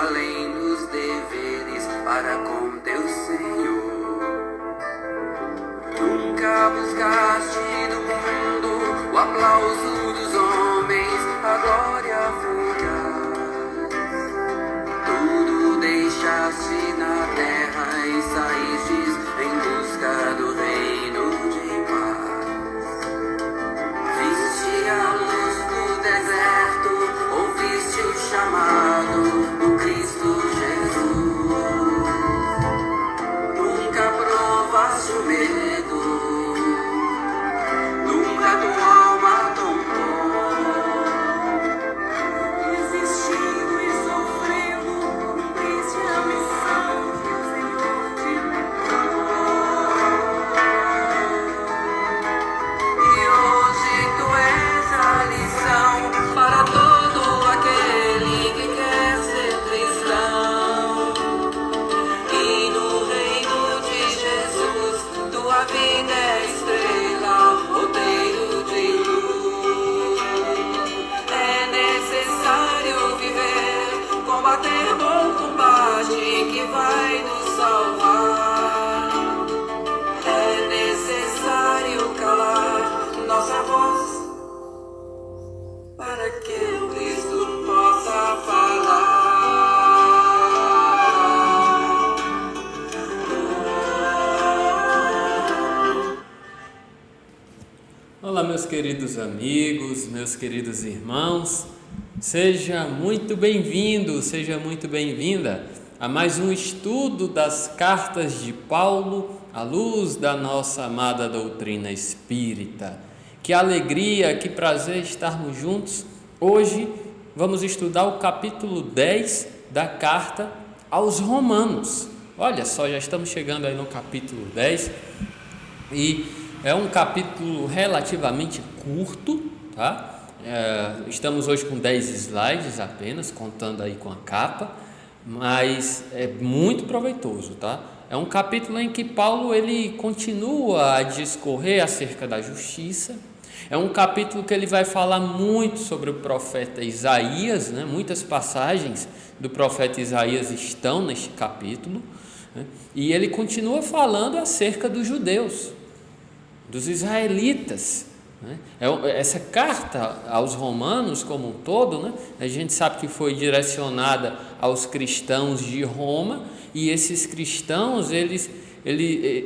além dos deveres para com teu Senhor. Nunca buscaste do mundo o aplauso dos homens, a glória fugaz. Tudo deixaste na terra e saístes em busca do reino de paz. Viste a luz do deserto, ouviste o chamado do Cristo Jesus. Nunca provaste o medo, nunca tua alma tombou. Resistindo e sofrendo, cumpriste a missão que o Senhor te levou. E hoje tu és a lição para todo aquele que quer ser cristão. E no reino de Jesus tua vida é estrela, roteiro de luz. É necessário viver, combater bom combate que vai nos salvar. É necessário calar nossa voz para que o Cristo possa falar. Olá, meus queridos amigos, meus queridos irmãos, seja muito bem-vindo, seja muito bem-vinda a mais um estudo das cartas de Paulo à luz da nossa amada doutrina espírita. Que alegria, que prazer estarmos juntos. Hoje vamos estudar o capítulo 10 da carta aos Romanos. Olha só, já estamos chegando aí no capítulo 10 e é um capítulo relativamente curto, tá? Estamos hoje com 10 slides apenas, contando aí com a capa, mas é muito proveitoso, tá? É um capítulo em que Paulo ele continua a discorrer acerca da justiça. É um capítulo que ele vai falar muito sobre o profeta Isaías, né? Muitas passagens do profeta Isaías estão neste capítulo, né? E ele continua falando acerca dos judeus, dos israelitas, né? Essa carta aos romanos como um todo, né? A gente sabe que foi direcionada aos cristãos de Roma, e esses cristãos eles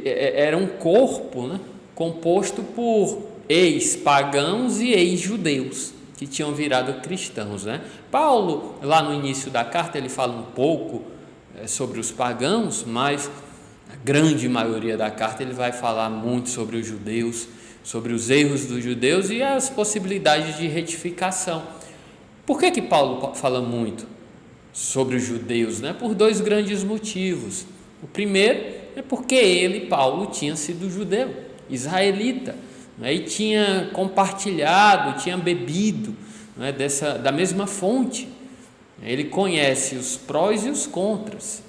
eram um corpo, né? Composto por ex-pagãos e ex-judeus que tinham virado cristãos, né? Paulo, lá no início da carta, ele fala um pouco sobre os pagãos, mas a grande maioria da carta ele vai falar muito sobre os judeus, sobre os erros dos judeus e as possibilidades de retificação. Por que Paulo fala muito sobre os judeus, né? Por dois grandes motivos. O primeiro é porque ele, Paulo, tinha sido judeu, israelita, né? E tinha compartilhado, tinha bebido, né? Da mesma fonte. Ele conhece os prós e os contras.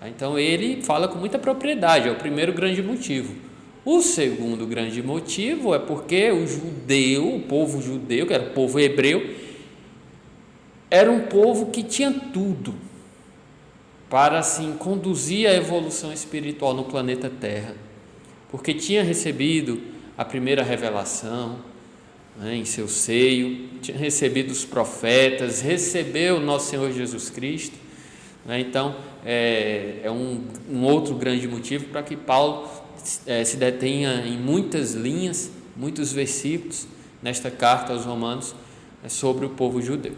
Então ele fala com muita propriedade, é o primeiro grande motivo. O segundo grande motivo é porque o povo judeu, que era o povo hebreu, era um povo que tinha tudo para assim conduzir a evolução espiritual no planeta Terra, porque tinha recebido a primeira revelação, né, em seu seio, tinha recebido os profetas, recebeu o nosso Senhor Jesus Cristo, né? Então é um outro grande motivo para que Paulo se detenha em muitas linhas, muitos versículos nesta carta aos Romanos sobre o povo judeu.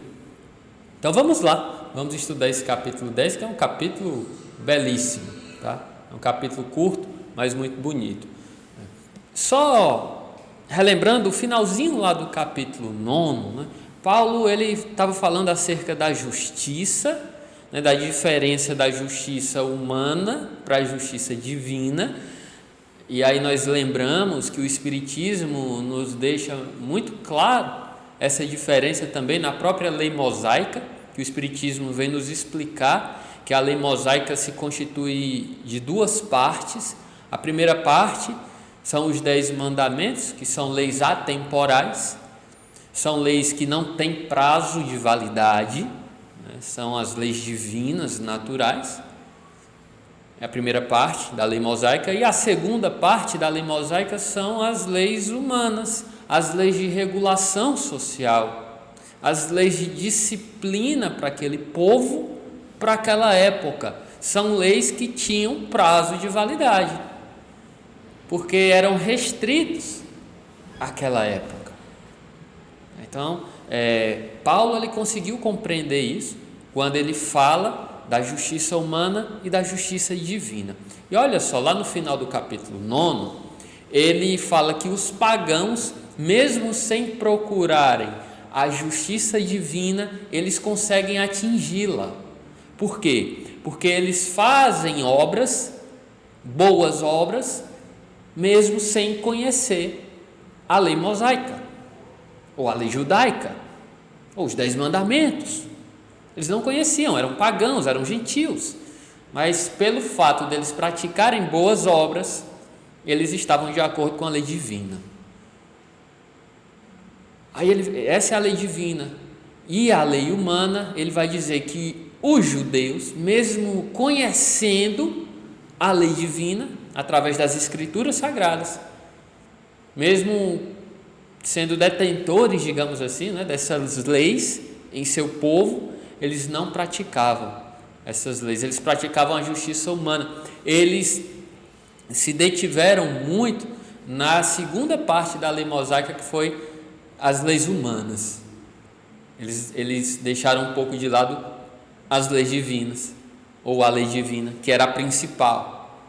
Então vamos lá, vamos estudar esse capítulo 10, que é um capítulo belíssimo, tá? É um capítulo curto, mas muito bonito. Só relembrando o finalzinho lá do capítulo 9, né? Paulo ele estava falando acerca da justiça, né? Da diferença da justiça humana para a justiça divina. E aí nós lembramos que o Espiritismo nos deixa muito claro essa diferença também na própria lei mosaica, que o Espiritismo vem nos explicar que a lei mosaica se constitui de duas partes. A primeira parte são os 10 mandamentos, que são leis atemporais, são leis que não têm prazo de validade, né? São as leis divinas, naturais, é a primeira parte da lei mosaica, e a segunda parte da lei mosaica são as leis humanas, as leis de regulação social, as leis de disciplina para aquele povo, para aquela época. São leis que tinham prazo de validade, porque eram restritos àquela época. Então, Paulo ele conseguiu compreender isso quando ele fala da justiça humana e da justiça divina. E olha só, lá no final do capítulo 9, ele fala que os pagãos, mesmo sem procurarem a justiça divina, eles conseguem atingi-la. Por quê? Porque eles fazem obras, boas obras, mesmo sem conhecer a lei mosaica, ou a lei judaica, ou os 10 mandamentos. Eles não conheciam, eram pagãos, eram gentios, mas pelo fato deles praticarem boas obras, eles estavam de acordo com a lei divina. Essa é a lei divina. E a lei humana, ele vai dizer que os judeus, mesmo conhecendo a lei divina, através das escrituras sagradas, mesmo sendo detentores, digamos assim, né, dessas leis em seu povo, eles não praticavam essas leis, eles praticavam a justiça humana. Eles se detiveram muito na segunda parte da lei mosaica, que foi as leis humanas. Eles deixaram um pouco de lado as leis divinas, ou a lei divina, que era a principal.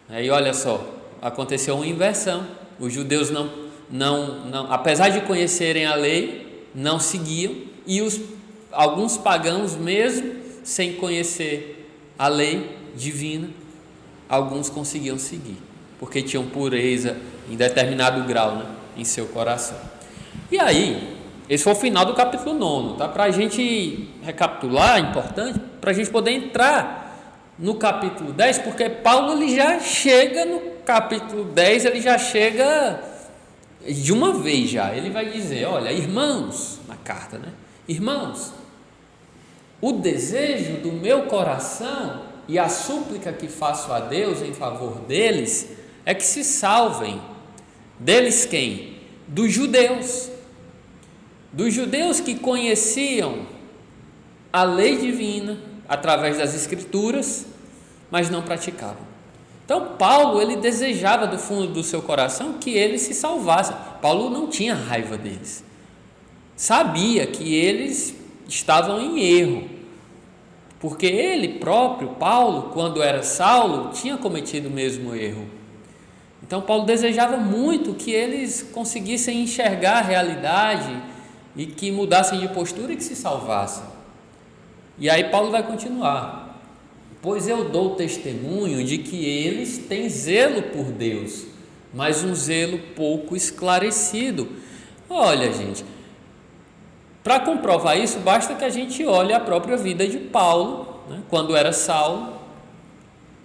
Aí olha só, aconteceu uma inversão. Os judeus não, apesar de conhecerem a lei, não seguiam, e alguns pagãos, mesmo sem conhecer a lei divina, alguns conseguiam seguir, porque tinham pureza em determinado grau, né, em seu coração. E aí, esse foi o final do capítulo 9, tá? Para a gente recapitular, é importante, para a gente poder entrar no capítulo 10, porque Paulo ele já chega no capítulo 10, ele já chega de uma vez já. Ele vai dizer, olha, irmãos, na carta, né? Irmãos, o desejo do meu coração e a súplica que faço a Deus em favor deles é que se salvem. Deles quem? Dos judeus. Dos judeus que conheciam a lei divina através das escrituras, mas não praticavam. Então Paulo ele desejava do fundo do seu coração que eles se salvassem. Paulo não tinha raiva deles. Sabia que eles estavam em erro, porque ele próprio, Paulo, quando era Saulo, tinha cometido o mesmo erro. Então Paulo desejava muito que eles conseguissem enxergar a realidade e que mudassem de postura e que se salvassem. E aí Paulo vai continuar: pois eu dou testemunho de que eles têm zelo por Deus, mas um zelo pouco esclarecido. Olha, gente, para comprovar isso, basta que a gente olhe a própria vida de Paulo, né? Quando era Saulo,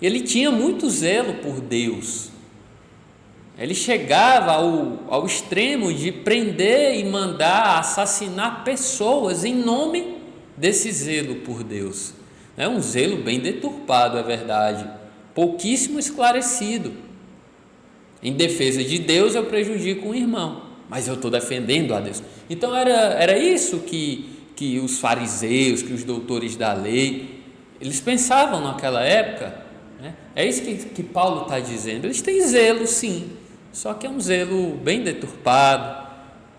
ele tinha muito zelo por Deus. Ele chegava ao extremo de prender e mandar assassinar pessoas em nome desse zelo por Deus. É um zelo bem deturpado, é verdade, pouquíssimo esclarecido. Em defesa de Deus eu prejudico um irmão, mas eu estou defendendo a Deus. Então era isso que os fariseus, que os doutores da lei, eles pensavam naquela época, né? É isso que Paulo está dizendo. Eles têm zelo, sim, só que é um zelo bem deturpado,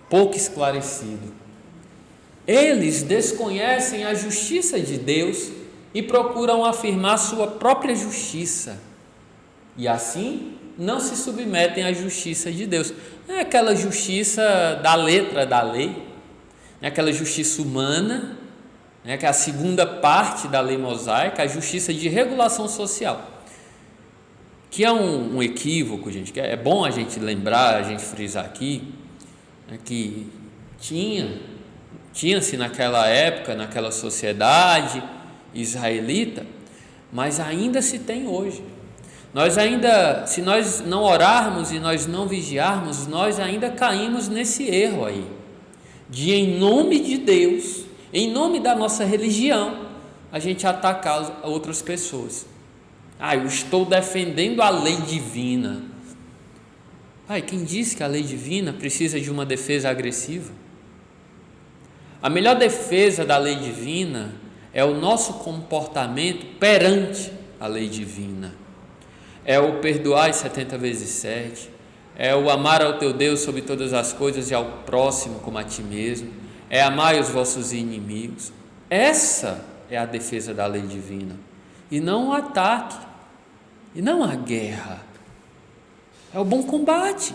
pouco esclarecido. Eles desconhecem a justiça de Deus e procuram afirmar sua própria justiça, e assim não se submetem à justiça de Deus. Não é aquela justiça da letra da lei, não é aquela justiça humana, né, que é a segunda parte da lei mosaica, a justiça de regulação social, que é um equívoco, gente, que é bom a gente lembrar, a gente frisar aqui, né, que tinha-se naquela época, naquela sociedade israelita, mas ainda se tem hoje. Se nós não orarmos e nós não vigiarmos, nós ainda caímos nesse erro aí, de em nome de Deus em nome da nossa religião, a gente atacar outras pessoas. Eu estou defendendo a lei divina. Quem disse que a lei divina precisa de uma defesa agressiva? A melhor defesa da lei divina é o nosso comportamento perante a lei divina. É o perdoar 70 vezes 7, é o amar ao teu Deus sobre todas as coisas e ao próximo como a ti mesmo, é amar os vossos inimigos. Essa é a defesa da lei divina, e não o ataque, e não a guerra. É o bom combate.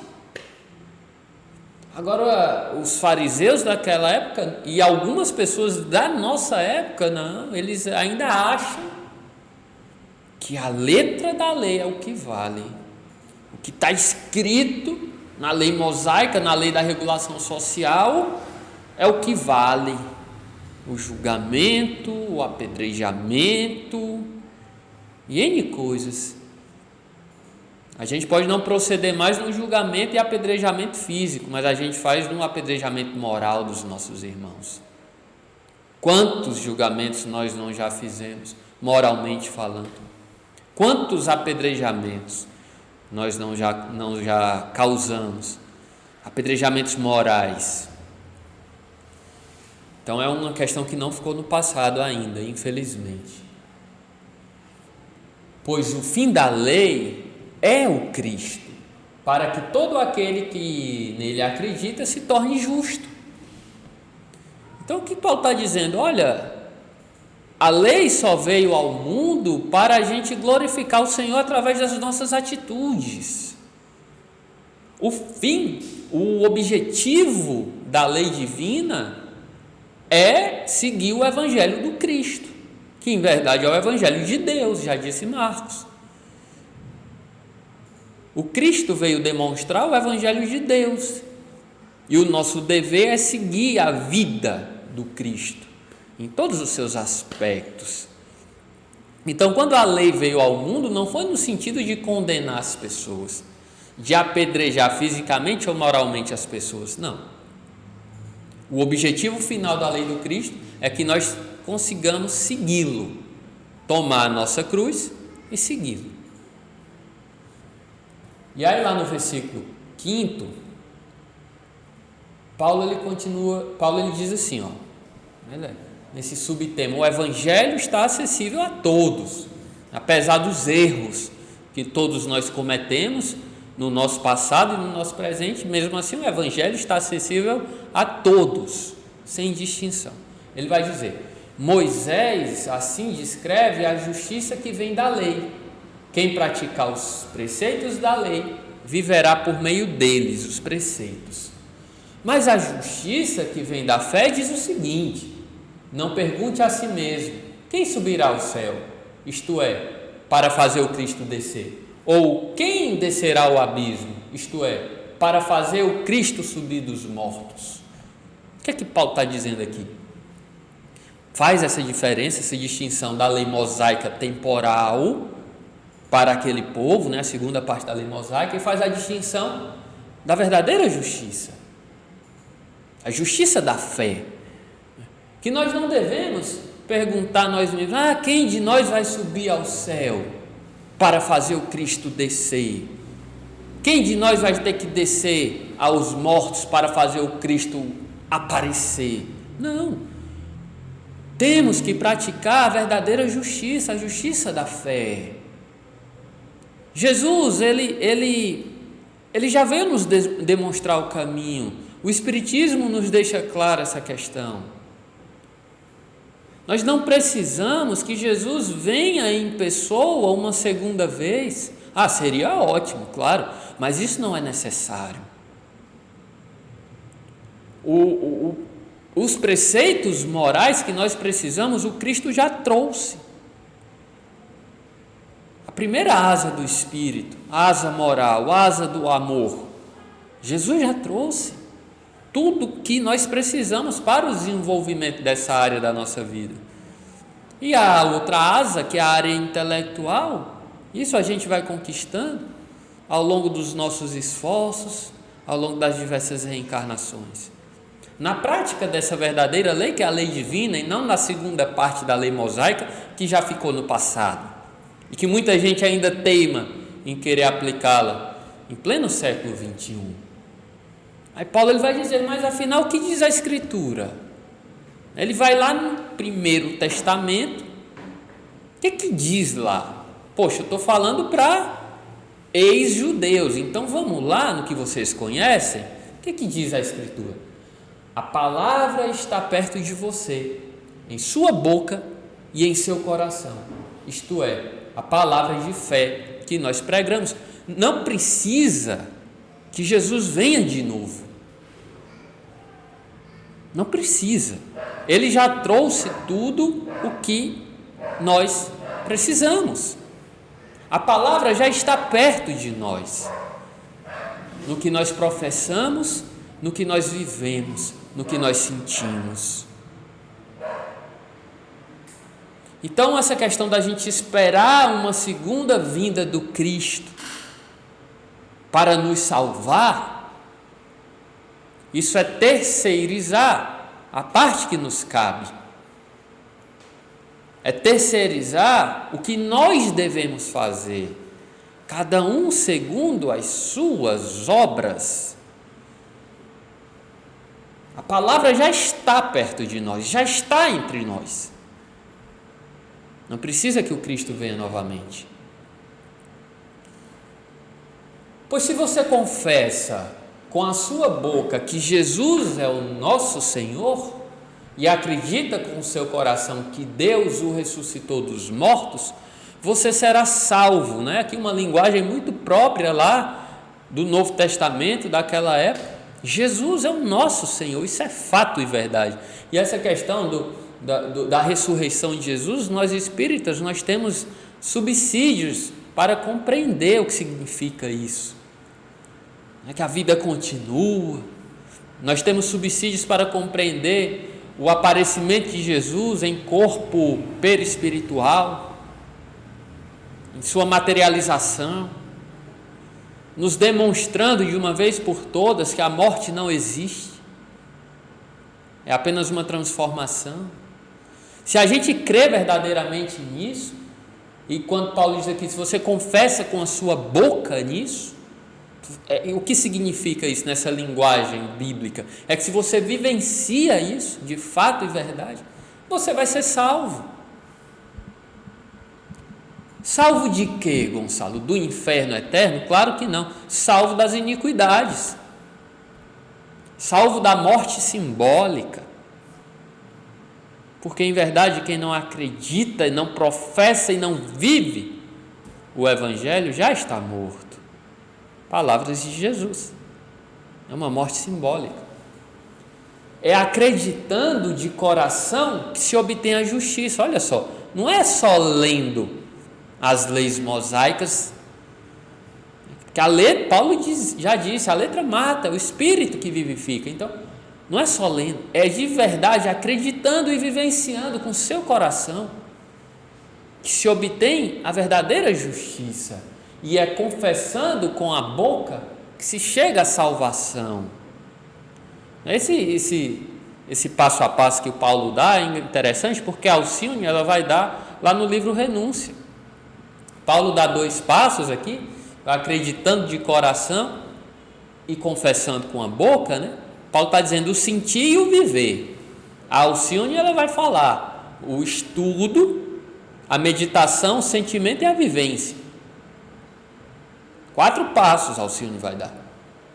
Agora, os fariseus daquela época e algumas pessoas da nossa época, não, eles ainda acham que a letra da lei é o que vale. O que está escrito na lei mosaica, na lei da regulação social, é o que vale. O julgamento, o apedrejamento e N coisas. A gente pode não proceder mais no julgamento e apedrejamento físico, mas a gente faz no apedrejamento moral dos nossos irmãos. Quantos julgamentos nós não já fizemos, moralmente falando? Quantos apedrejamentos nós não já causamos? Apedrejamentos morais. Então é uma questão que não ficou no passado ainda, infelizmente. Pois o fim da lei é o Cristo, para que todo aquele que nele acredita se torne justo. Então o que Paulo está dizendo? Olha, a lei só veio ao mundo para a gente glorificar o Senhor através das nossas atitudes. O fim, o objetivo da lei divina é seguir o evangelho do Cristo, que em verdade é o evangelho de Deus, já disse Marcos. O Cristo veio demonstrar o evangelho de Deus, e o nosso dever é seguir a vida do Cristo em todos os seus aspectos. Então, quando a lei veio ao mundo, não foi no sentido de condenar as pessoas, de apedrejar fisicamente ou moralmente as pessoas, não. O objetivo final da lei do Cristo é que nós consigamos segui-lo, tomar a nossa cruz e segui-lo. E aí lá no versículo 5, Paulo ele diz assim, nesse subtema, o evangelho está acessível a todos, apesar dos erros que todos nós cometemos no nosso passado e no nosso presente, mesmo assim o evangelho está acessível a todos, sem distinção. Ele vai dizer, Moisés assim descreve a justiça que vem da lei. Quem praticar os preceitos da lei viverá por meio deles, os preceitos. Mas a justiça que vem da fé diz o seguinte: não pergunte a si mesmo, quem subirá ao céu? Isto é, para fazer o Cristo descer. Ou quem descerá ao abismo? Isto é, para fazer o Cristo subir dos mortos. O que é que Paulo está dizendo aqui? Faz essa diferença, essa distinção da lei mosaica temporal para aquele povo, a segunda parte da lei mosaica, e faz a distinção da verdadeira justiça, a justiça da fé, que nós não devemos perguntar a nós mesmos, quem de nós vai subir ao céu para fazer o Cristo descer? Quem de nós vai ter que descer aos mortos para fazer o Cristo aparecer? Não, temos que praticar a verdadeira justiça, a justiça da fé. Jesus, ele já veio nos demonstrar o caminho. O Espiritismo nos deixa clara essa questão. Nós não precisamos que Jesus venha em pessoa uma segunda vez. Seria ótimo, claro, mas isso não é necessário. Os preceitos morais que nós precisamos, o Cristo já trouxe. A primeira asa do Espírito, asa moral, asa do amor, Jesus já trouxe tudo que nós precisamos para o desenvolvimento dessa área da nossa vida. E a outra asa, que é a área intelectual, isso a gente vai conquistando ao longo dos nossos esforços, ao longo das diversas reencarnações. na prática dessa verdadeira lei, que é a lei divina, e não na segunda parte da lei mosaica, que já ficou no passado, e que muita gente ainda teima em querer aplicá-la em pleno século 21. Aí Paulo ele vai dizer, mas afinal o que diz a Escritura? Ele vai lá no Primeiro Testamento, o que diz lá? Poxa, eu estou falando para ex-judeus, então vamos lá no que vocês conhecem. O que diz a Escritura? A palavra está perto de você, em sua boca e em seu coração, isto é, a palavra de fé que nós pregamos. Não precisa que Jesus venha de novo, não precisa, ele já trouxe tudo o que nós precisamos. A palavra já está perto de nós, no que nós professamos, no que nós vivemos, no que nós sentimos. Então, essa questão da gente esperar uma segunda vinda do Cristo para nos salvar, isso é terceirizar a parte que nos cabe. É terceirizar o que nós devemos fazer, cada um segundo as suas obras. A palavra já está perto de nós, já está entre nós. Não precisa que o Cristo venha novamente. Pois se você confessa com a sua boca que Jesus é o nosso Senhor e acredita com o seu coração que Deus o ressuscitou dos mortos, você será salvo, né? Aqui uma linguagem muito própria lá do Novo Testamento, daquela época. Jesus é o nosso Senhor, isso é fato e verdade. E essa questão da ressurreição de Jesus, nós espíritas, nós temos subsídios para compreender o que significa isso. É que a vida continua, nós temos subsídios para compreender o aparecimento de Jesus em corpo perispiritual, em sua materialização, nos demonstrando de uma vez por todas que a morte não existe, é apenas uma transformação. Se a gente crê verdadeiramente nisso, e quando Paulo diz aqui, se você confessa com a sua boca nisso, o que significa isso nessa linguagem bíblica? É que se você vivencia isso, de fato e verdade, você vai ser salvo. Salvo de quê, Gonçalo? Do inferno eterno? Claro que não. Salvo das iniquidades. Salvo da morte simbólica. Porque, em verdade, quem não acredita, não professa e não vive o Evangelho já está morto. Palavras de Jesus. É uma morte simbólica. É acreditando de coração que se obtém a justiça. Olha só, não é só lendo as leis mosaicas, que a letra, Paulo já disse, a letra mata, o espírito que vivifica. Então, não é só lendo, é de verdade acreditando e vivenciando com seu coração que se obtém a verdadeira justiça, e é confessando com a boca que se chega à salvação. Esse passo a passo que o Paulo dá é interessante, porque a Alcione ela vai dar lá no livro Renúncia. Paulo dá 2 passos aqui, acreditando de coração e confessando com a boca, né? Paulo está dizendo o sentir e o viver. A Alcione ela vai falar o estudo, a meditação, o sentimento e a vivência. 4 passos a Alcione vai dar.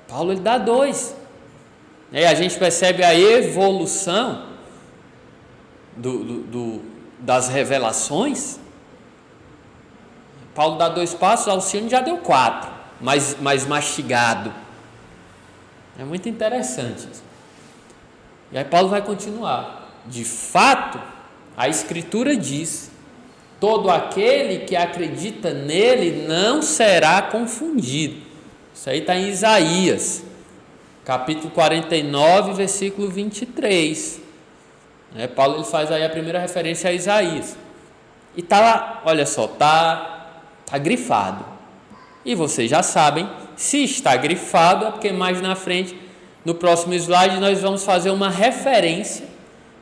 Paulo ele dá 2. E a gente percebe a evolução das revelações. Paulo dá 2 passos, Alcione já deu 4, mais mastigado. É muito interessante. E aí Paulo vai continuar. De fato, a Escritura diz: todo aquele que acredita nele não será confundido. Isso aí está em Isaías, capítulo 49, versículo 23. Paulo ele faz aí a primeira referência a Isaías. E está lá, olha só, está grifado. E vocês já sabem, se está grifado é porque mais na frente, no próximo slide nós vamos fazer uma referência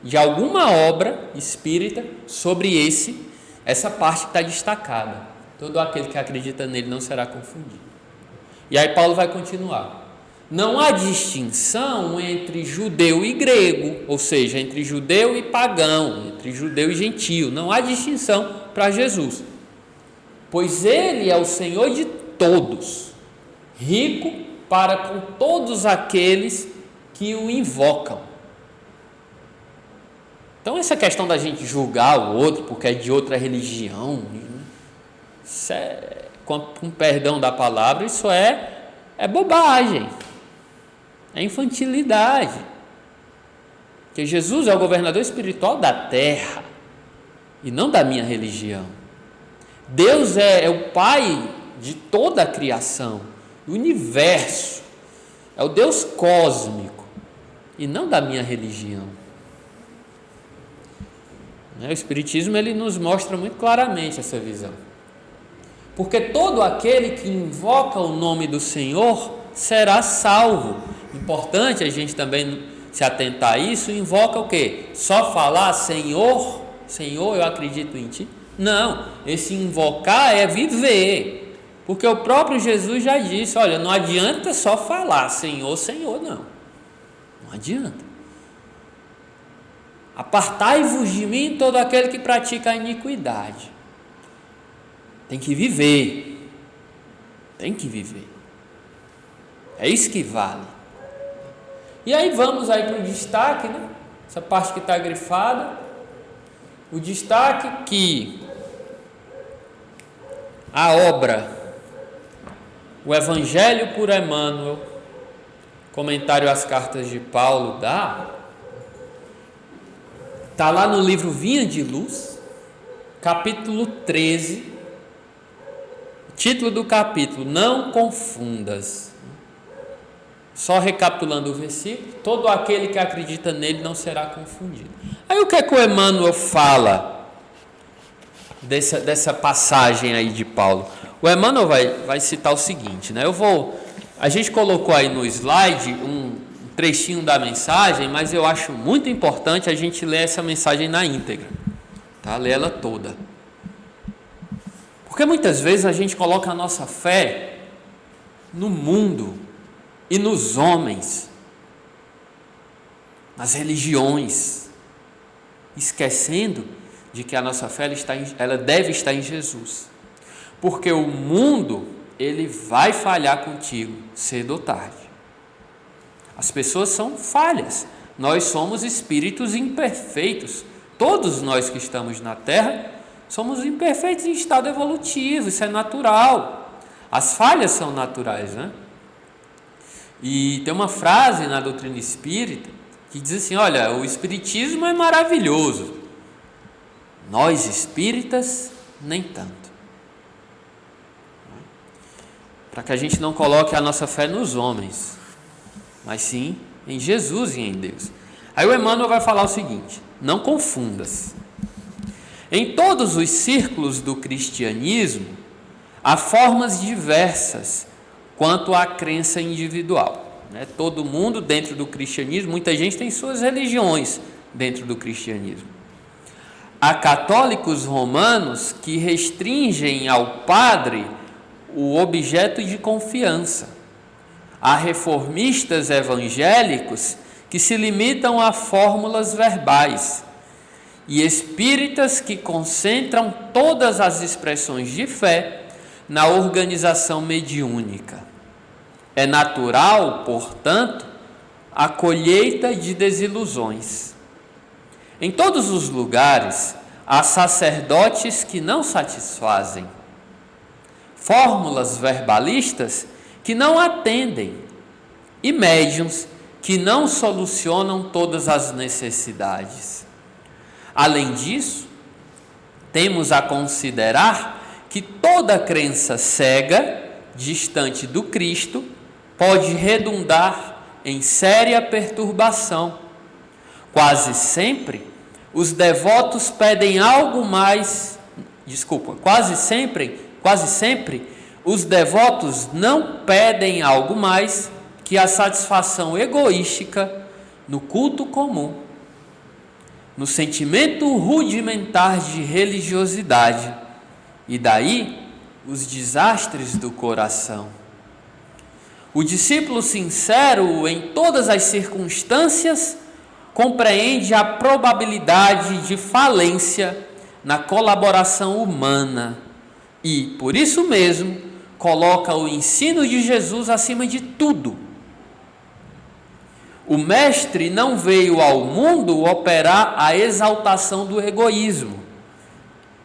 de alguma obra espírita sobre essa parte que está destacada. Todo aquele que acredita nele não será confundido. E aí Paulo vai continuar. Não há distinção entre judeu e grego, ou seja, entre judeu e pagão, entre judeu e gentio. Não há distinção para Jesus, pois ele é o Senhor de todos, rico para com todos aqueles que o invocam. Então essa questão da gente julgar o outro porque é de outra religião, isso com perdão da palavra, isso é bobagem. É infantilidade. Porque Jesus é o governador espiritual da terra e não da minha religião. Deus é o Pai de toda a criação, do universo. É o Deus cósmico e não da minha religião. O Espiritismo ele nos mostra muito claramente essa visão. Porque todo aquele que invoca o nome do Senhor será salvo. Importante a gente também se atentar a isso. Invoca o quê? Só falar Senhor, Senhor, eu acredito em Ti? Não, esse invocar é viver. Porque o próprio Jesus já disse, olha, não adianta só falar Senhor, Senhor, não. Não adianta. Apartai-vos de mim todo aquele que pratica a iniquidade. Tem que viver. Tem que viver. É isso que vale. E aí vamos aí para o destaque, né? Essa parte que está grifada. O destaque que a obra, o Evangelho por Emmanuel, comentário às cartas de Paulo, está lá no livro Vinha de Luz, capítulo 13, título do capítulo, Não Confundas. Só recapitulando o versículo, todo aquele que acredita nele não será confundido. Aí o que é que o Emmanuel fala dessa passagem aí de Paulo? O Emmanuel vai citar o seguinte, né? A gente colocou aí no slide um trechinho da mensagem, mas eu acho muito importante a gente ler essa mensagem na íntegra, tá? Ler ela toda. Porque muitas vezes a gente coloca a nossa fé no mundo e nos homens, nas religiões, esquecendo de que a nossa fé ela deve estar em Jesus. Porque o mundo, ele vai falhar contigo, cedo ou tarde. As pessoas são falhas. Nós somos espíritos imperfeitos. Todos nós que estamos na Terra somos imperfeitos em estado evolutivo. Isso é natural. As falhas são naturais, né? E tem uma frase na doutrina espírita que diz assim, olha, o espiritismo é maravilhoso. Nós espíritas, nem tanto. Para que a gente não coloque a nossa fé nos homens, mas sim em Jesus e em Deus. Aí o Emmanuel vai falar o seguinte, não confundas. Em todos os círculos do cristianismo, há formas diversas quanto à crença individual. Todo mundo dentro do cristianismo, muita gente tem suas religiões dentro do cristianismo. Há católicos romanos que restringem ao padre o objeto de confiança. Há reformistas evangélicos que se limitam a fórmulas verbais e espíritas que concentram todas as expressões de fé na organização mediúnica. É natural, portanto, a colheita de desilusões. Em todos os lugares, há sacerdotes que não satisfazem, fórmulas verbalistas que não atendem e médiuns que não solucionam todas as necessidades. Além disso, temos a considerar que toda crença cega, distante do Cristo, pode redundar em séria perturbação. Quase sempre, os devotos pedem algo mais. Quase sempre, os devotos não pedem algo mais que a satisfação egoística no culto comum, no sentimento rudimentar de religiosidade, e daí os desastres do coração. O discípulo sincero, em todas as circunstâncias, compreende a probabilidade de falência na colaboração humana e, por isso mesmo, coloca o ensino de Jesus acima de tudo. O Mestre não veio ao mundo operar a exaltação do egoísmo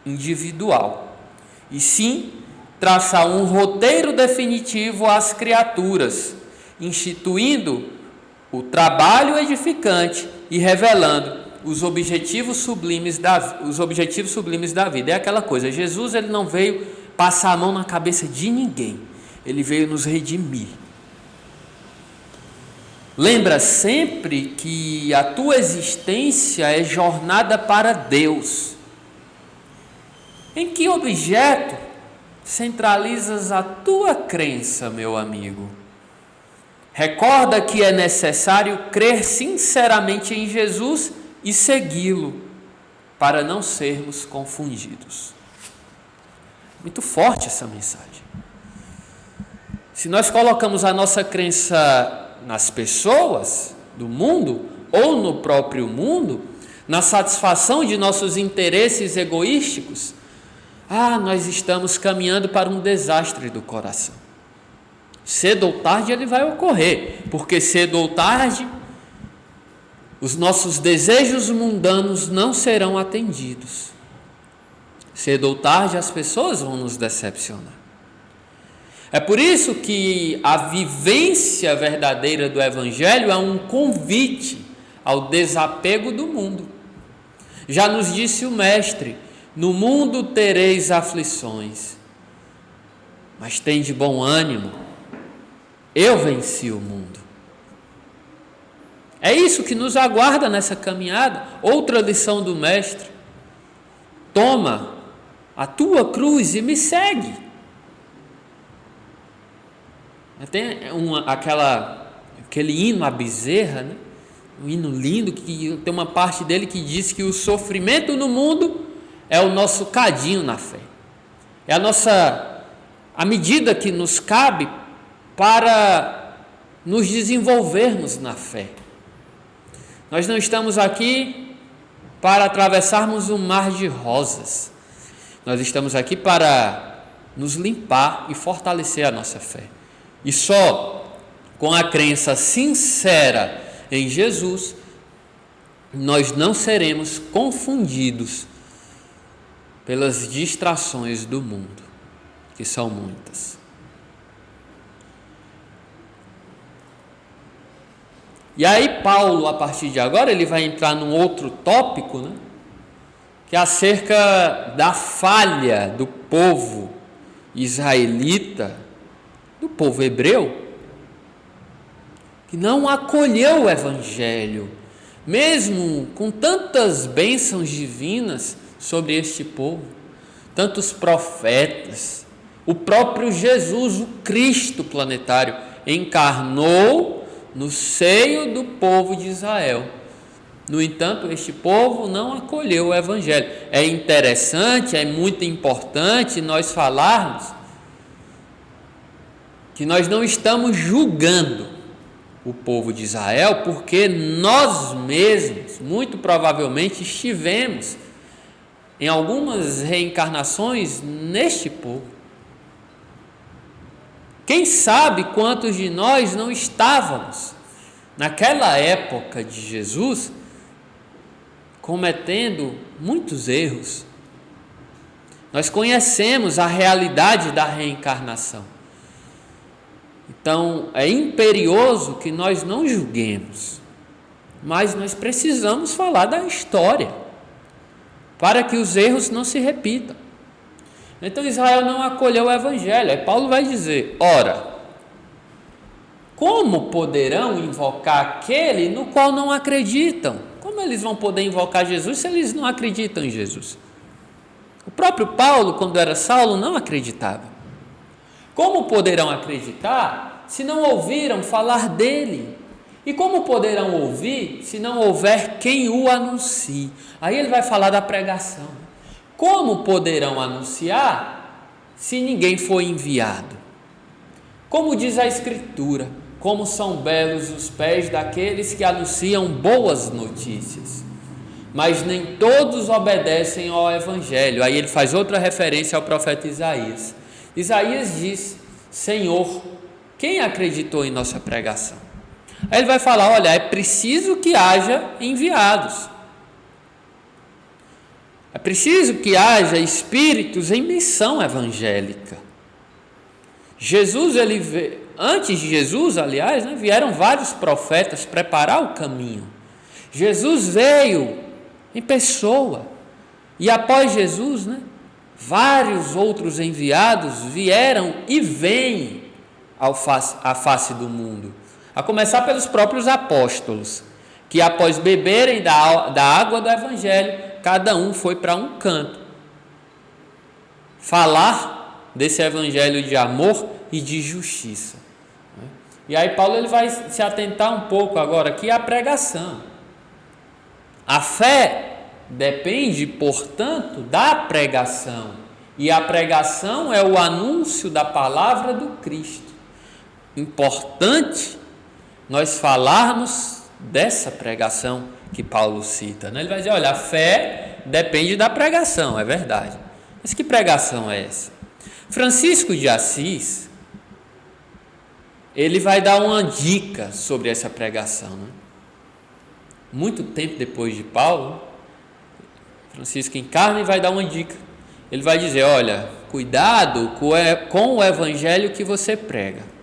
individual, e sim traçar um roteiro definitivo às criaturas, instituindo o trabalho edificante e revelando os objetivos sublimes da vida. É aquela coisa, Jesus ele não veio passar a mão na cabeça de ninguém, ele veio nos redimir. Lembra sempre que a tua existência é jornada para Deus. Em que objeto centralizas a tua crença, meu amigo? Recorda que é necessário crer sinceramente em Jesus e segui-lo, para não sermos confundidos. Muito forte essa mensagem. Se nós colocamos a nossa crença nas pessoas do mundo, ou no próprio mundo, na satisfação de nossos interesses egoísticos, nós estamos caminhando para um desastre do coração. Cedo ou tarde ele vai ocorrer, porque cedo ou tarde os nossos desejos mundanos não serão atendidos. Cedo ou tarde as pessoas vão nos decepcionar. É por isso que a vivência verdadeira do Evangelho é um convite ao desapego do mundo. Já nos disse o Mestre: no mundo tereis aflições, mas tende bom ânimo, eu venci o mundo. É isso que nos aguarda nessa caminhada. Outra lição do Mestre: toma a tua cruz e me segue. Tem aquele hino à bezerra, né? Um hino lindo, que tem uma parte dele que diz que o sofrimento no mundo é o nosso cadinho na fé. É a medida que nos cabe para nos desenvolvermos na fé. Nós não estamos aqui para atravessarmos um mar de rosas. Nós estamos aqui para nos limpar e fortalecer a nossa fé. E só com a crença sincera em Jesus, nós não seremos confundidos pelas distrações do mundo, que são muitas. E aí Paulo, a partir de agora, ele vai entrar num outro tópico, né? Que é acerca da falha do povo israelita, do povo hebreu, que não acolheu o Evangelho, mesmo com tantas bênçãos divinas sobre este povo, tantos profetas, o próprio Jesus, o Cristo planetário, encarnou no seio do povo de Israel. No entanto, este povo não acolheu o Evangelho. É interessante, é muito importante nós falarmos que nós não estamos julgando o povo de Israel, porque nós mesmos, muito provavelmente, estivemos em algumas reencarnações neste povo. Quem sabe quantos de nós não estávamos, naquela época de Jesus, cometendo muitos erros. Nós conhecemos a realidade da reencarnação. Então, é imperioso que nós não julguemos, mas nós precisamos falar da história, para que os erros não se repitam. Então, Israel não acolheu o Evangelho. Aí Paulo vai dizer: ora, como poderão invocar aquele no qual não acreditam? Como eles vão poder invocar Jesus se eles não acreditam em Jesus? O próprio Paulo, quando era Saulo, não acreditava. Como poderão acreditar se não ouviram falar dele? E como poderão ouvir se não houver quem o anuncie? Aí ele vai falar da pregação. Como poderão anunciar se ninguém for enviado? Como diz a Escritura, como são belos os pés daqueles que anunciam boas notícias, mas nem todos obedecem ao Evangelho. Aí ele faz outra referência ao profeta Isaías. Isaías diz: Senhor, quem acreditou em nossa pregação? Aí ele vai falar: olha, é preciso que haja enviados. É preciso que haja espíritos em missão evangélica. Antes de Jesus, aliás, vieram vários profetas preparar o caminho. Jesus veio em pessoa. E após Jesus, vários outros enviados vieram e vêm à face do mundo. A começar pelos próprios apóstolos, que após beberem da água do Evangelho, cada um foi para um canto falar desse Evangelho de amor e de justiça. E aí Paulo ele vai se atentar um pouco agora aqui à pregação. A fé depende, portanto, da pregação, e a pregação é o anúncio da palavra do Cristo. Importante nós falarmos dessa pregação que Paulo cita. Ele vai dizer: olha, a fé depende da pregação, é verdade. Mas que pregação é essa? Francisco de Assis, ele vai dar uma dica sobre essa pregação. Muito tempo depois de Paulo, Francisco encarna e vai dar uma dica. Ele vai dizer: olha, cuidado com o evangelho que você prega.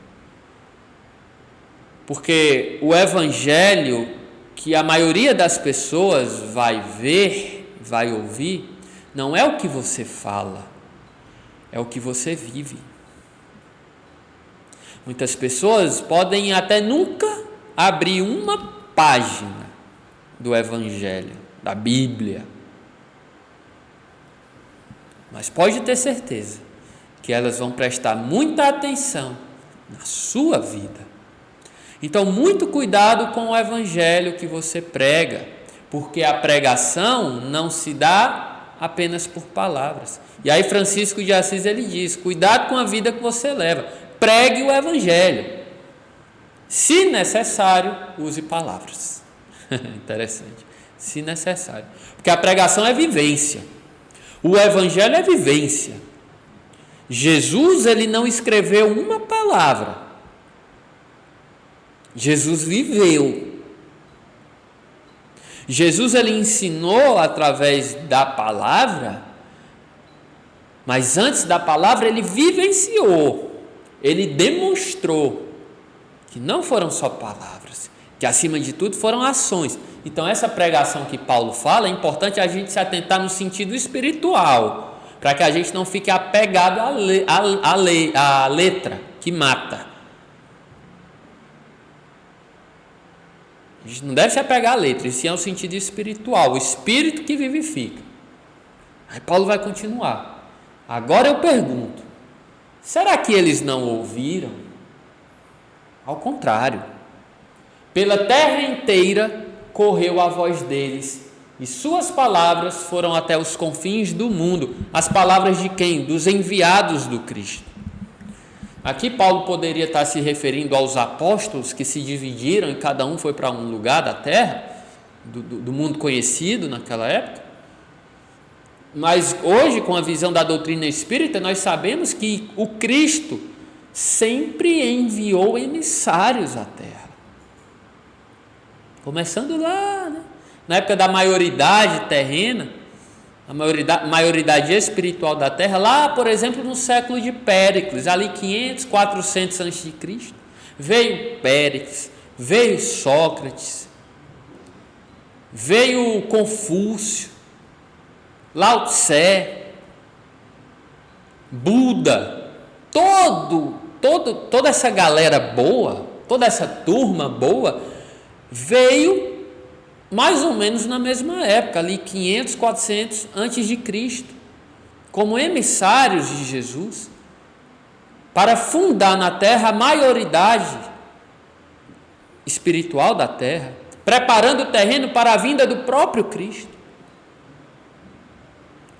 Porque o evangelho que a maioria das pessoas vai ver, vai ouvir, não é o que você fala, é o que você vive. Muitas pessoas podem até nunca abrir uma página do evangelho, da Bíblia, mas pode ter certeza que elas vão prestar muita atenção na sua vida. Então, muito cuidado com o evangelho que você prega, porque a pregação não se dá apenas por palavras. E aí Francisco de Assis ele diz: cuidado com a vida que você leva, pregue o evangelho. Se necessário, use palavras. Interessante. Se necessário. Porque a pregação é vivência. O evangelho é vivência. Jesus ele não escreveu uma palavra. Jesus viveu. Jesus ele ensinou através da palavra, mas antes da palavra ele vivenciou, ele demonstrou que não foram só palavras, que acima de tudo foram ações. Então essa pregação que Paulo fala, é importante a gente se atentar no sentido espiritual, para que a gente não fique apegado à letra que mata. A gente não deve se apegar à letra, isso é o sentido espiritual, o espírito que vivifica. Aí Paulo vai continuar. Agora eu pergunto: será que eles não ouviram? Ao contrário, pela terra inteira correu a voz deles, e suas palavras foram até os confins do mundo. As palavras de quem? Dos enviados do Cristo. Aqui Paulo poderia estar se referindo aos apóstolos que se dividiram e cada um foi para um lugar da terra, do mundo conhecido naquela época. Mas hoje, com a visão da doutrina espírita, nós sabemos que o Cristo sempre enviou emissários à terra. Começando lá, na época da maioridade terrena, a maioridade espiritual da terra, lá, por exemplo, no século de Péricles, ali 500, 400 a.C., veio Péricles, veio Sócrates, veio Confúcio, Lao Tse, Buda, toda essa galera boa, toda essa turma boa, veio mais ou menos na mesma época, ali 500, 400 antes de Cristo, como emissários de Jesus. para fundar na terra a maioridade espiritual da terra, preparando o terreno para a vinda do próprio Cristo.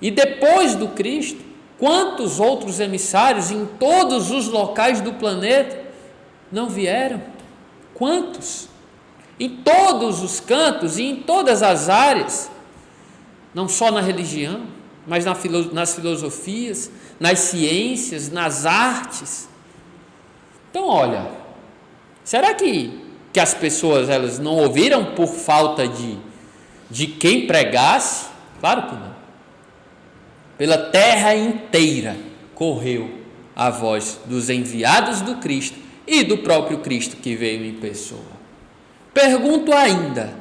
E depois do Cristo, quantos outros emissários em todos os locais do planeta não vieram? Quantos? Em todos os cantos e em todas as áreas, não só na religião, mas nas filosofias, nas ciências, nas artes. Então, olha, será que as pessoas elas não ouviram por falta de quem pregasse? Claro que não. Pela terra inteira correu a voz dos enviados do Cristo e do próprio Cristo que veio em pessoa. Pergunto ainda,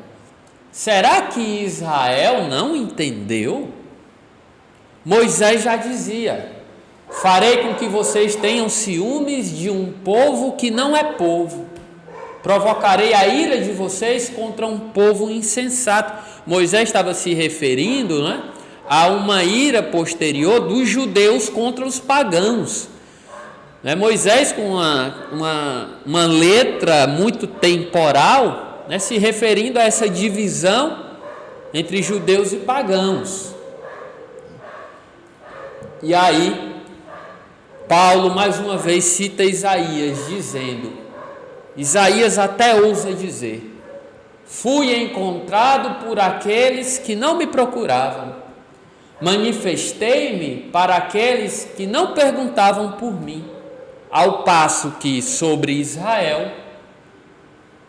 será que Israel não entendeu? Moisés já dizia: farei com que vocês tenham ciúmes de um povo que não é povo. Provocarei a ira de vocês contra um povo insensato. Moisés estava se referindo, né, a uma ira posterior dos judeus contra os pagãos. Moisés, com uma letra muito temporal, se referindo a essa divisão entre judeus e pagãos. E aí, Paulo mais uma vez cita Isaías, dizendo, Isaías até ousa dizer: fui encontrado por aqueles que não me procuravam, manifestei-me para aqueles que não perguntavam por mim, ao passo que sobre Israel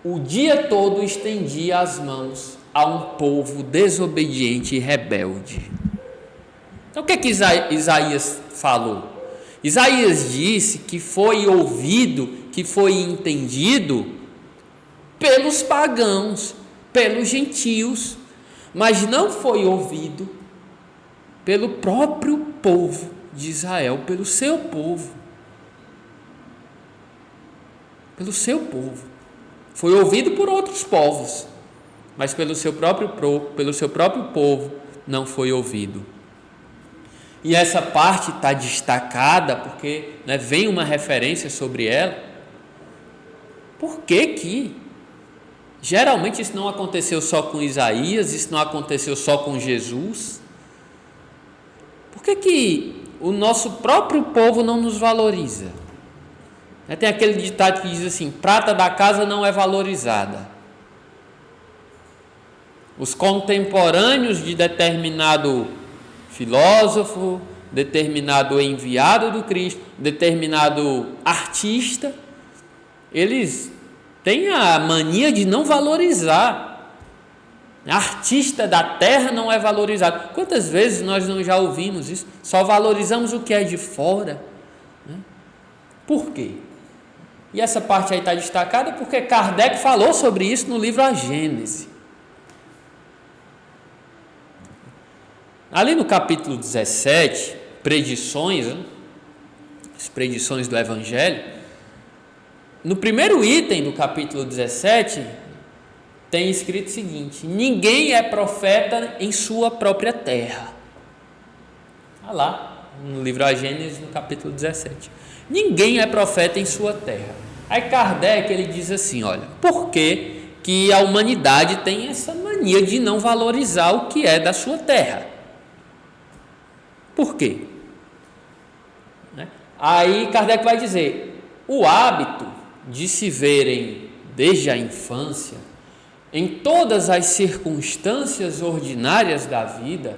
o dia todo estendia as mãos a um povo desobediente e rebelde. Então o que Isaías falou? Isaías disse que foi ouvido, que foi entendido pelos pagãos, pelos gentios, mas não foi ouvido pelo próprio povo de Israel, pelo seu povo. Pelo seu povo. Foi ouvido por outros povos, mas pelo seu próprio povo não foi ouvido. E essa parte está destacada porque vem uma referência sobre ela. Por que geralmente isso não aconteceu só com Isaías, isso não aconteceu só com Jesus? Por que o nosso próprio povo não nos valoriza? Tem aquele ditado que diz assim: prata da casa não é valorizada. Os contemporâneos de determinado filósofo, determinado enviado do Cristo, determinado artista, eles têm a mania de não valorizar. Artista da terra não é valorizado. Quantas vezes nós não já ouvimos isso? Só valorizamos o que é de fora. Por quê? E essa parte aí está destacada porque Kardec falou sobre isso no livro A Gênese. Ali no capítulo 17, predições, as predições do Evangelho, no primeiro item do capítulo 17, tem escrito o seguinte: ninguém é profeta em sua própria terra. Está lá, no livro A Gênese, no capítulo 17. Ninguém é profeta em sua terra. Aí Kardec, ele diz assim, olha, por que a humanidade tem essa mania de não valorizar o que é da sua terra? Por quê? Aí Kardec vai dizer, o hábito de se verem desde a infância, em todas as circunstâncias ordinárias da vida,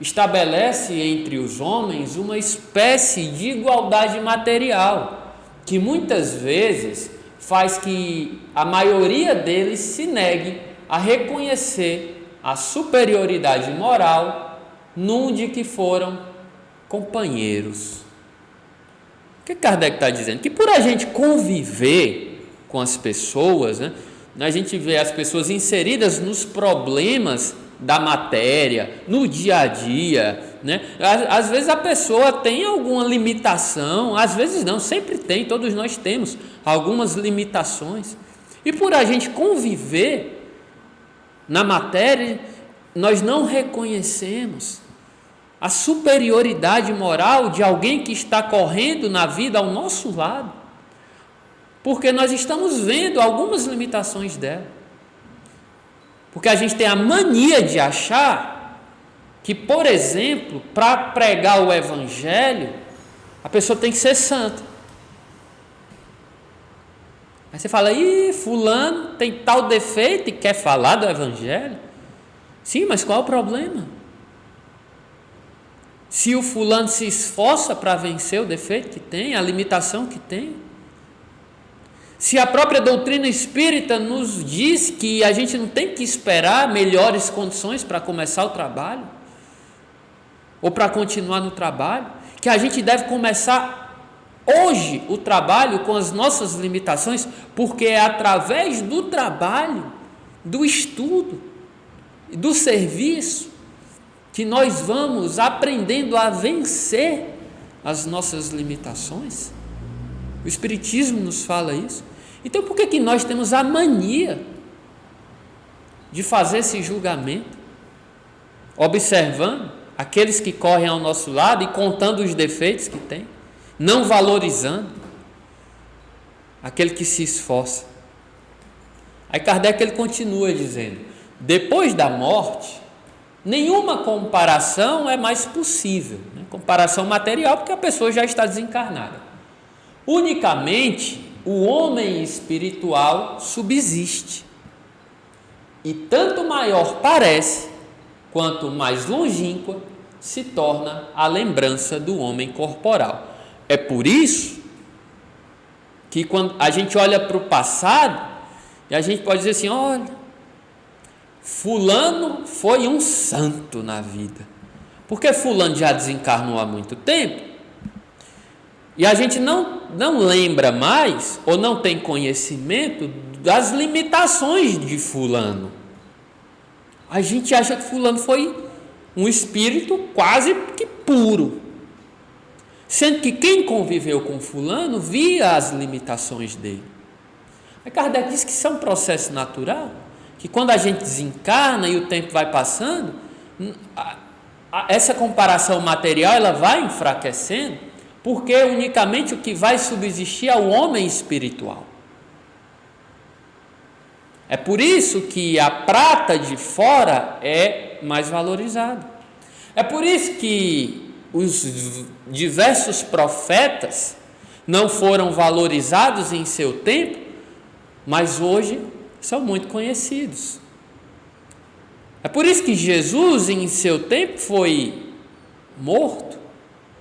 estabelece entre os homens uma espécie de igualdade material, que muitas vezes faz que a maioria deles se negue a reconhecer a superioridade moral num de que foram companheiros. O que Kardec está dizendo? Que por a gente conviver com as pessoas, a gente vê as pessoas inseridas nos problemas da matéria, no dia a dia, Às vezes a pessoa tem alguma limitação, às vezes não, sempre tem, todos nós temos algumas limitações. E por a gente conviver na matéria, nós não reconhecemos a superioridade moral de alguém que está correndo na vida ao nosso lado, porque nós estamos vendo algumas limitações dela. Porque a gente tem a mania de achar que, por exemplo, para pregar o evangelho, a pessoa tem que ser santa. Aí você fala, fulano tem tal defeito e quer falar do evangelho? Sim, mas qual é o problema? Se o fulano se esforça para vencer o defeito que tem, a limitação que tem. Se a própria doutrina espírita nos diz que a gente não tem que esperar melhores condições para começar o trabalho, ou para continuar no trabalho, que a gente deve começar hoje o trabalho com as nossas limitações, porque é através do trabalho, do estudo, do serviço, que nós vamos aprendendo a vencer as nossas limitações. O Espiritismo nos fala isso. Então, por que nós temos a mania de fazer esse julgamento, observando aqueles que correm ao nosso lado e contando os defeitos que tem, não valorizando aquele que se esforça? Aí Kardec ele continua dizendo: depois da morte, nenhuma comparação é mais possível, né? Comparação material, porque a pessoa já está desencarnada. Unicamente o homem espiritual subsiste, e tanto maior parece, quanto mais longínqua se torna a lembrança do homem corporal. É por isso que quando a gente olha para o passado, e a gente pode dizer assim: olha, fulano foi um santo na vida, porque fulano já desencarnou há muito tempo, e a gente não lembra mais, ou não tem conhecimento das limitações de fulano. A gente acha que fulano foi um espírito quase que puro, sendo que quem conviveu com fulano via as limitações dele. Aí Kardec diz que isso é um processo natural, que quando a gente desencarna e o tempo vai passando, essa comparação material ela vai enfraquecendo, porque unicamente o que vai subsistir é o homem espiritual. É por isso que a prata de fora é mais valorizada. É por isso que os diversos profetas não foram valorizados em seu tempo, mas hoje são muito conhecidos. É por isso que Jesus, em seu tempo, foi morto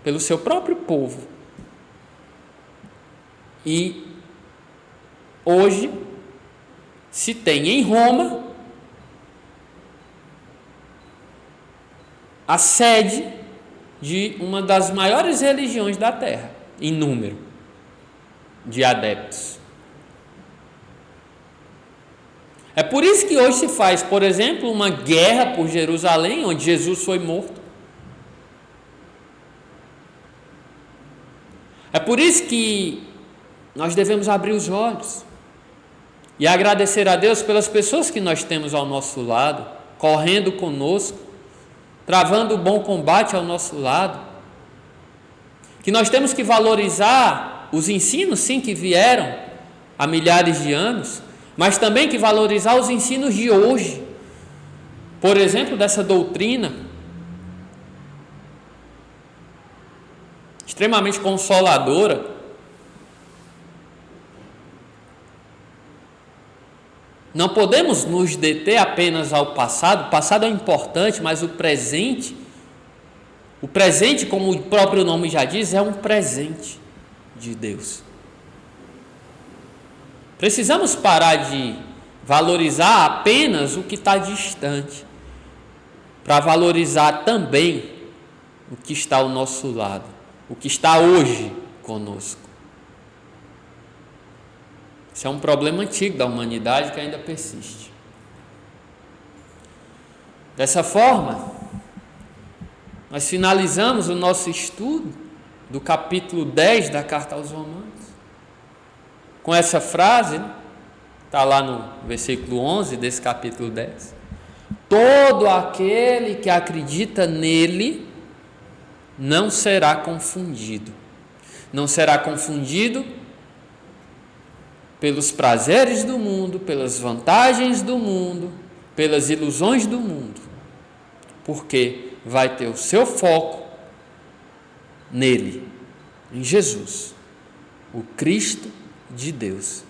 pelo seu próprio povo. E hoje se tem em Roma a sede de uma das maiores religiões da Terra, em número de adeptos. É por isso que hoje se faz, por exemplo, uma guerra por Jerusalém, onde Jesus foi morto. É por isso que nós devemos abrir os olhos e agradecer a Deus pelas pessoas que nós temos ao nosso lado, correndo conosco, travando o bom combate ao nosso lado. Que nós temos que valorizar os ensinos, sim, que vieram há milhares de anos, mas também que valorizar os ensinos de hoje. Por exemplo, dessa doutrina extremamente consoladora, não podemos nos deter apenas ao passado. O passado é importante, mas o presente, como o próprio nome já diz, é um presente de Deus. Precisamos parar de valorizar apenas o que está distante, para valorizar também o que está ao nosso lado, o que está hoje conosco. Isso é um problema antigo da humanidade que ainda persiste. Dessa forma, nós finalizamos o nosso estudo do capítulo 10 da Carta aos Romanos com essa frase, está lá no versículo 11 desse capítulo 10. Todo aquele que acredita nele não será confundido. Não será confundido pelos prazeres do mundo, pelas vantagens do mundo, pelas ilusões do mundo, porque vai ter o seu foco nele, em Jesus, o Cristo de Deus.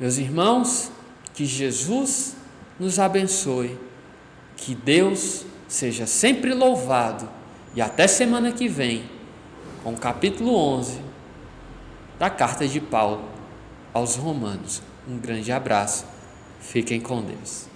Meus irmãos, que Jesus nos abençoe, que Deus seja sempre louvado, e até semana que vem, com o capítulo 11 da carta de Paulo aos Romanos. Um grande abraço, fiquem com Deus.